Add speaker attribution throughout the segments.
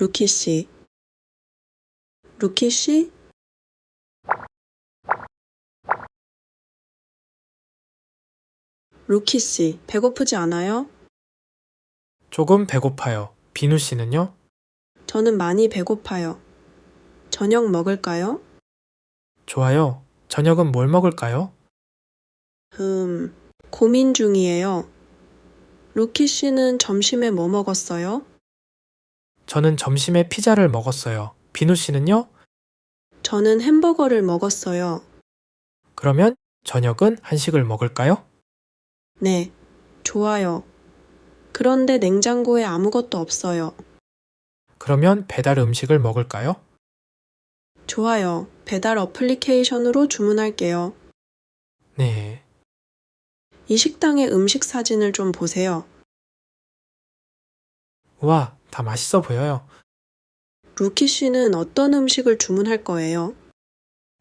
Speaker 1: 루키 씨. 루키 씨? 루키 씨, 배고프지 않아요?
Speaker 2: 조금 배고파요. 비누 씨는요?
Speaker 1: 저는 많이 배고파요. 저녁 먹을까요?
Speaker 2: 좋아요. 저녁은 뭘 먹을까요?
Speaker 1: 고민 중이에요. 루키 씨는 점심에 뭐 먹었어요?
Speaker 2: 저는 점심에 피자를 먹었어요. 비누 씨는요?
Speaker 1: 저는 햄버거를 먹었어요.
Speaker 2: 그러면 저녁은 한식을 먹을까요?
Speaker 1: 네, 좋아요. 그런데 냉장고에 아무것도 없어요.
Speaker 2: 그러면 배달 음식을 먹을까요?
Speaker 1: 좋아요. 배달 어플리케이션으로 주문할게요.
Speaker 2: 네.
Speaker 1: 이 식당의 음식 사진을 좀 보세요.
Speaker 2: 우와, 다 맛있어 보여요.
Speaker 1: 루키 씨는 어떤 음식을 주문할 거예요?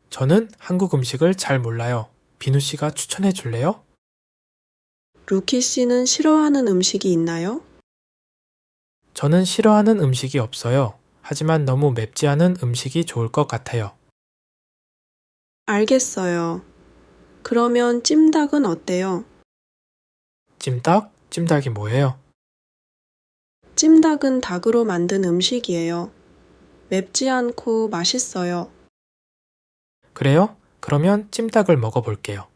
Speaker 2: 저는 한국 음식을 잘 몰라요. 비누 씨가 추천해 줄래요?
Speaker 1: 루키 씨는 싫어하는 음식이 있나요?
Speaker 2: 저는 싫어하는 음식이 없어요. 하지만 너무 맵지 않은 음식이 좋을 것 같아요.
Speaker 1: 알겠어요. 그러면 찜닭은 어때요?
Speaker 2: 찜닭? 찜닭이 뭐예요?
Speaker 1: 찜닭은 닭으로 만든 음식이에요. 맵지 않고 맛있어요.
Speaker 2: 그래요? 그러면 찜닭을 먹어볼게요.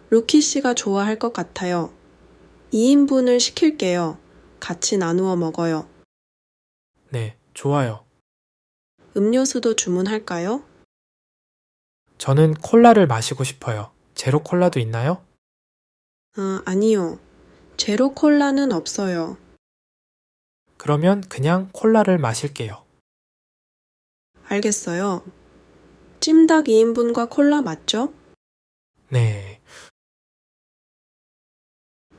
Speaker 1: 루키 씨가 좋아할 것 같아요. 2인분을 시킬게요. 같이 나누어 먹어요.
Speaker 2: 네, 좋아요.
Speaker 1: 음료수도 주문할까요?
Speaker 2: 저는 콜라를 마시고 싶어요. 제로 콜라도 있나요?
Speaker 1: 아니요. 제로 콜라는 없어요.
Speaker 2: 그러면 그냥 콜라를 마실게요.
Speaker 1: 알겠어요. 찜닭 2인분과 콜라 맞죠?
Speaker 2: 네,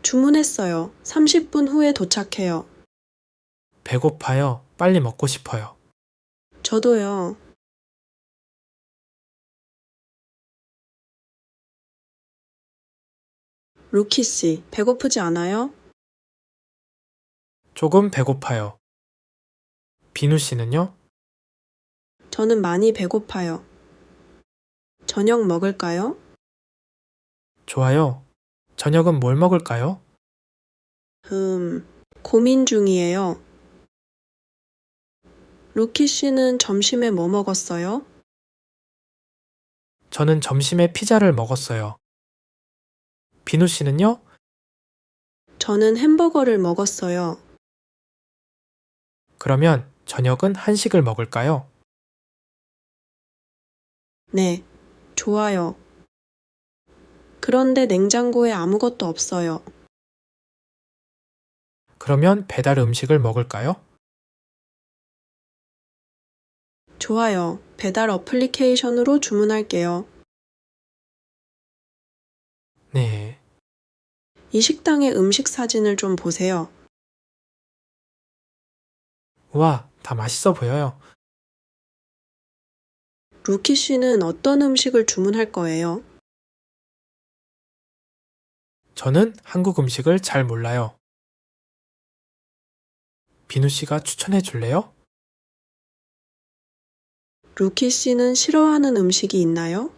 Speaker 1: 주문했어요. 30분 후에 도착해요.
Speaker 2: 배고파요. 빨리 먹고 싶어요.
Speaker 1: 저도요. 루키 씨, 배고프지 않아요?
Speaker 2: 조금 배고파요. 비누 씨는요?
Speaker 1: 저는 많이 배고파요. 저녁 먹을까요?
Speaker 2: 좋아요. 저녁은 뭘 먹을까요?
Speaker 1: 고민 중이에요. 루키 씨는 점심에 뭐 먹었어요?
Speaker 2: 저는 점심에 피자를 먹었어요. 비누 씨는요?
Speaker 1: 저는 햄버거를 먹었어요.
Speaker 2: 그러면 저녁은 한식을 먹을까요?
Speaker 1: 네, 좋아요. 그런데 냉장고에 아무것도 없어요.
Speaker 2: 그러면 배달 음식을 먹을까요?
Speaker 1: 좋아요. 배달 어플리케이션으로 주문할게요.
Speaker 2: 네,
Speaker 1: 이 식당의 음식 사진을 좀 보세요.
Speaker 2: 우와, 다 맛있어 보여요.
Speaker 1: 루키 씨는 어떤 음식을 주문할 거예요?
Speaker 2: 저는 한국 음식을 잘 몰라요. 비누 씨가 추천해 줄래요?
Speaker 1: 루키 씨는 싫어하는 음식이 있나요?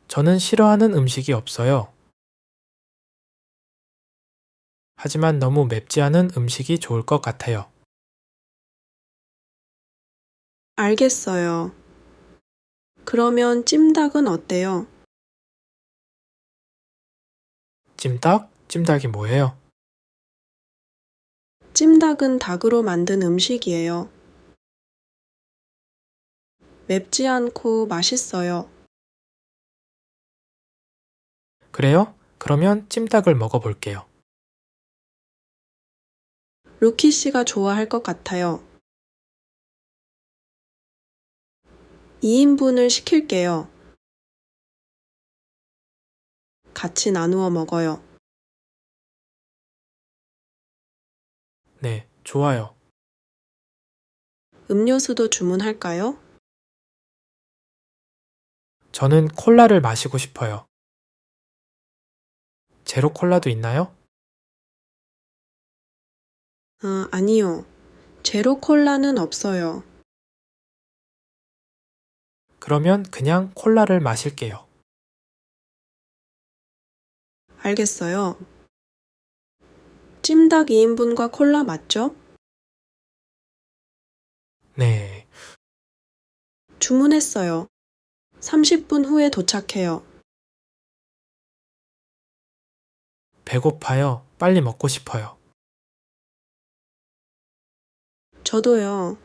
Speaker 2: 저는 싫어하는 음식이 없어요. 하지만 너무 맵지 않은 음식이 좋을 것 같아요.
Speaker 1: 알겠어요. 그러면 찜닭은 어때요?
Speaker 2: 찜닭? 찜닭이 뭐예요?
Speaker 1: 찜닭은 닭으로 만든 음식이에요. 맵지 않고 맛있어요.
Speaker 2: 그래요? 그러면 찜닭을 먹어볼게요.
Speaker 1: 루키 씨가 좋아할 것 같아요. 2인분을 시킬게요. 같이 나누어 먹어요.
Speaker 2: 네, 좋아요.
Speaker 1: 음료수도 주문할까요?
Speaker 2: 저는 콜라를 마시고 싶어요. 제로 콜라도 있나요?
Speaker 1: 아니요. 제로 콜라는 없어요.
Speaker 2: 그러면 그냥 콜라를 마실게요.
Speaker 1: 알겠어요. 찜닭 2인분과 콜라 맞죠?
Speaker 2: 네.
Speaker 1: 주문했어요. 30분 후에 도착해요.
Speaker 2: 배고파요. 빨리 먹고 싶어요.
Speaker 1: 저도요.